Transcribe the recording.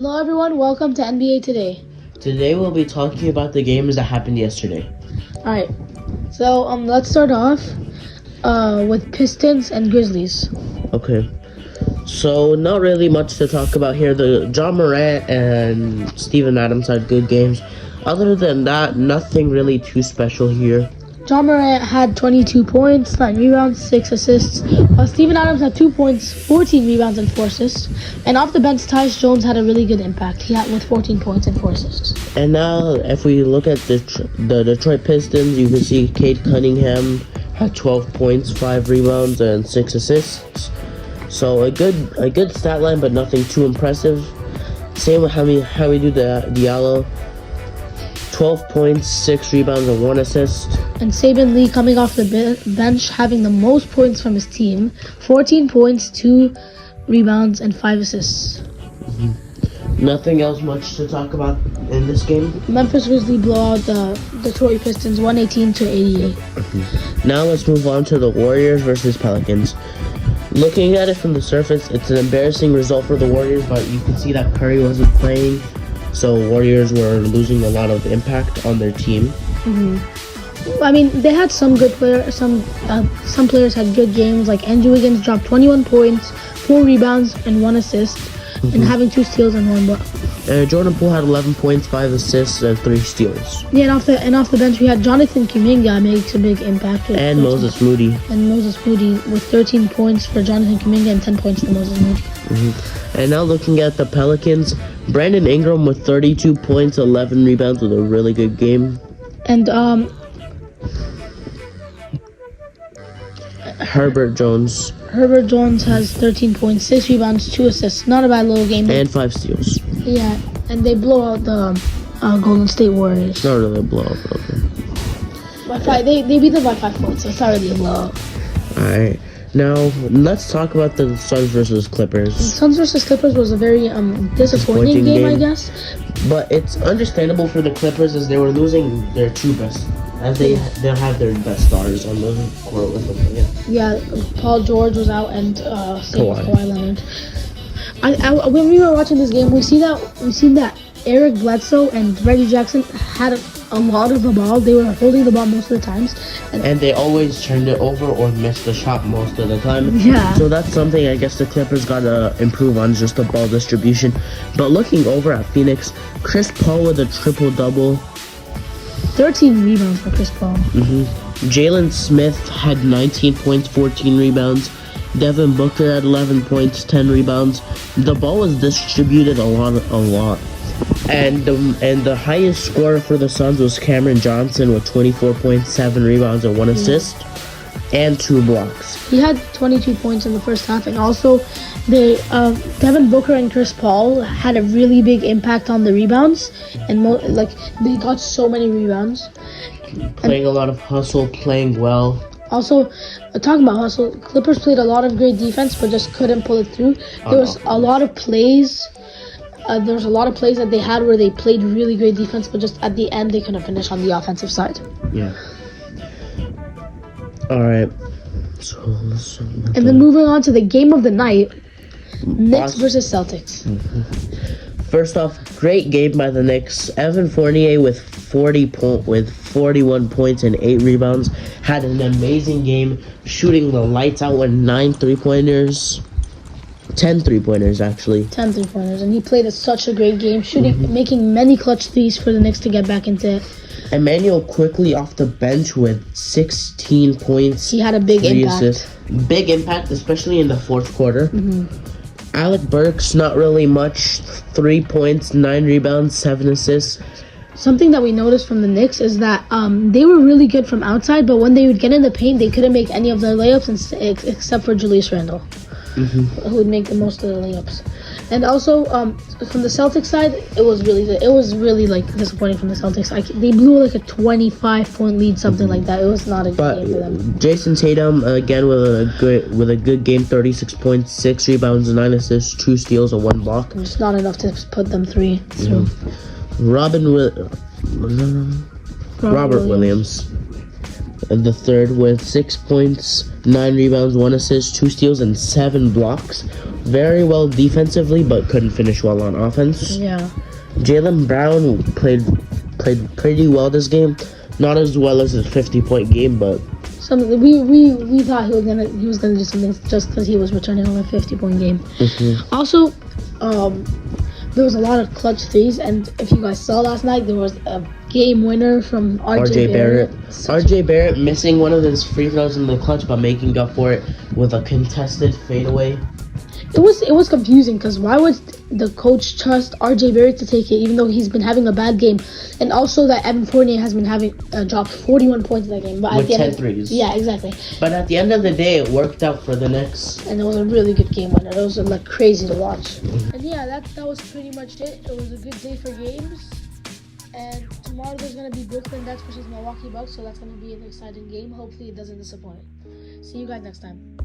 Hello everyone, welcome to NBA Today. Today we'll be talking about the games that happened yesterday. Alright, so let's start off with Pistons and Grizzlies. Okay, so not really much to talk about here. The John Morant and Steven Adams had good games. Other than that, nothing really too special here. John Morant had 22 points, 9 rebounds, 6 assists, while Steven Adams had 2 points, 14 rebounds, and 4 assists. And off the bench, Tyus Jones had a really good impact. He had with 14 points and 4 assists. And now, if we look at the Detroit Pistons, you can see Cade Cunningham had 12 points, 5 rebounds, and 6 assists. So a good stat line, but nothing too impressive. Same with how we do the Diallo. 12 points, 6 rebounds, and 1 assist. And Saban Lee coming off the bench, having the most points from his team. 14 points, 2 rebounds, and 5 assists. Nothing else much to talk about in this game. Memphis Grizzlies blow out the Detroit Pistons 118-88. Now let's move on to the Warriors versus Pelicans. Looking at it from the surface, it's an embarrassing result for the Warriors, but you can see that Curry wasn't playing. So Warriors were losing a lot of impact on their team. I mean, they had some good players. Some players had good games. Like Andrew Wiggins dropped 21 points, 4 rebounds, and 1 assist, and having 2 steals and 1 block. Jordan Poole had 11 points, 5 assists, and 3 steals. Yeah, and off the bench we had Jonathan Kuminga makes a big impact. And Moses Moody. And Moses Moody with 13 points for Jonathan Kuminga and 10 points for Moses Moody. And now looking at the Pelicans, Brandon Ingram with 32 points, 11 rebounds with a really good game. And Herbert Jones has 13 points, 6 rebounds, 2 assists. Not a bad little game. And 5 steals. Yeah, and they blow out the Golden State Warriors. Not really a blowout, okay. They beat them by 5 points, so it's not really a blowout. Alright, now let's talk about the Suns versus Clippers. Suns versus Clippers was a very disappointing game, I guess. But it's understandable for the Clippers as they were losing their 2 best, as they have their best stars on the court with them. Yeah, Paul George was out and Kawhi Leonard. When we were watching this game, we seen that Eric Bledsoe and Reggie Jackson had a lot of the ball. They were holding the ball most of the times, and they always turned it over or missed the shot most of the time. Yeah. So that's something I guess the Clippers gotta improve on, just the ball distribution. But looking over at Phoenix, Chris Paul with a triple-double. 13 rebounds for Chris Paul. Jalen Smith had 19 points, 14 rebounds. Devin Booker had 11 points, 10 rebounds. The ball was distributed a lot. And the highest scorer for the Suns was Cameron Johnson with 24 points, 7 rebounds, and 1 assist, and 2 blocks. He had 22 points in the first half, and also Devin Booker and Chris Paul had a really big impact on the rebounds, and they got so many rebounds. Playing a lot of hustle, playing well. Also, talking about hustle, Clippers played a lot of great defense, but just couldn't pull it through. There was a lot of plays. There was a lot of plays that they had where they played really great defense, but just at the end they couldn't finish on the offensive side. Yeah. All right. And then moving on to the game of the night, Knicks versus Celtics. First off, great game by the Knicks. Evan Fournier with 41 points and 8 rebounds had an amazing game, shooting the lights out with 9 3-pointers. 10 3-pointers, actually. 10 3-pointers, and he played such a great game, making many clutch threes for the Knicks to get back into it. Emmanuel quickly off the bench with 16 points. He had a big impact. Assists. Big impact, especially in the fourth quarter. Alec Burks, not really much. 3 points, 9 rebounds, 7 assists. Something that we noticed from the Knicks is that they were really good from outside, but when they would get in the paint, they couldn't make any of their layups except for Julius Randle, who would make the most of the layups. And also, from the Celtics side, it was really good. It was really disappointing from the Celtics. They blew a 25-point lead, something like that. It was not a good game for them. Jason Tatum again with a good game, 36 points, 6 rebounds, 9 assists, 2 steals, and 1 block. It's not enough to put them through. Robert Williams the third with 6 points, 9 rebounds, 1 assist, 2 steals, and 7 blocks. very well defensively, but couldn't finish well on offense. Yeah. Jaylen Brown played pretty well this game. Not as well as his 50-point game, but We thought he was gonna do something just because he was returning on a 50-point game. Also, there was a lot of clutch threes, and if you guys saw last night, there was a game winner from RJ Barrett. RJ Barrett missing one of his free throws in the clutch, but making up for it with a contested fadeaway. It was confusing because why would the coach trust RJ Barrett to take it, even though he's been having a bad game, and also that Evan Fournier has been having dropped 41 points in that game, but with 10 threes. Yeah, exactly. But at the end of the day, it worked out for the Knicks. And it was a really good game winner. It was like crazy to watch. And yeah, that was pretty much it. It was a good day for games. And tomorrow there's gonna be Brooklyn Nets versus Milwaukee Bucks, so that's gonna be an exciting game. Hopefully it doesn't disappoint. See you guys next time.